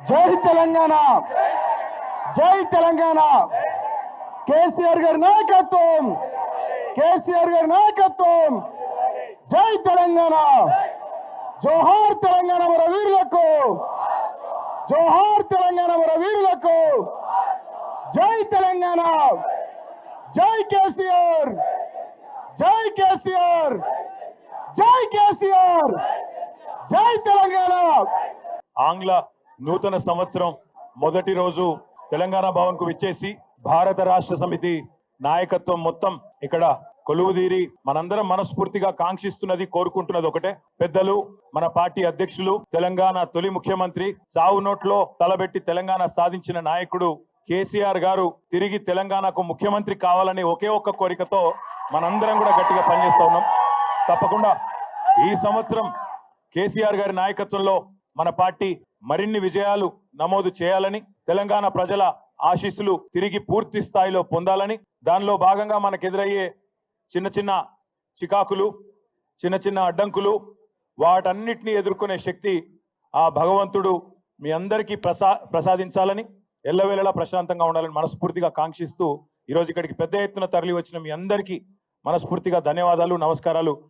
జై తెలంగాణ, జై తెలంగాణ. కేసీఆర్ గారి నాయకత్వం, కేసీఆర్ గారి నాయకత్వం. జై తెలంగాణ, జోహార్ తెలంగాణ మన వీరులకు, జోహార్ తెలంగాణ మన వీరులకు. జై తెలంగాణ, జై కేసీఆర్, జై కేసీఆర్, జై కేసీఆర్, జై తెలంగాణ. ఆంగ్ల నూతన సంవత్సరం మొదటి రోజు తెలంగాణ భవన్ కు విచ్చేసి భారత రాష్ట్ర సమితి నాయకత్వం మొత్తం ఇక్కడ కొలువుదీరి మనందరం మనస్ఫూర్తిగా కాంక్షిస్తున్నది, కోరుకుంటున్నది ఒకటే. పెద్దలు, మన పార్టీ అధ్యక్షులు, తెలంగాణ తొలి ముఖ్యమంత్రి, సావు నోట్లో తలబెట్టి తెలంగాణ సాధించిన నాయకుడు కేసీఆర్ గారు తిరిగి తెలంగాణకు ముఖ్యమంత్రి కావాలని ఒకే ఒక్క కోరికతో మనందరం కూడా గట్టిగా పనిచేస్తా ఉన్నాం. తప్పకుండా ఈ సంవత్సరం కేసీఆర్ గారి నాయకత్వంలో మన పార్టీ మరిన్ని విజయాలు నమోదు చేయాలని, తెలంగాణ ప్రజల ఆశీస్సులు తిరిగి పూర్తి స్థాయిలో పొందాలని, దానిలో భాగంగా మనకు ఎదురయ్యే చిన్న చిన్న చికాకులు, చిన్న చిన్న అడ్డంకులు, వాటన్నిటిని ఎదుర్కొనే శక్తి ఆ భగవంతుడు మీ అందరికీ ప్రసాదించాలని, ఎల్లవేళలా ప్రశాంతంగా ఉండాలని మనస్ఫూర్తిగా కాంక్షిస్తూ ఈరోజు ఇక్కడికి పెద్ద ఎత్తున తరలి వచ్చిన మీ అందరికీ మనస్ఫూర్తిగా ధన్యవాదాలు, నమస్కారాలు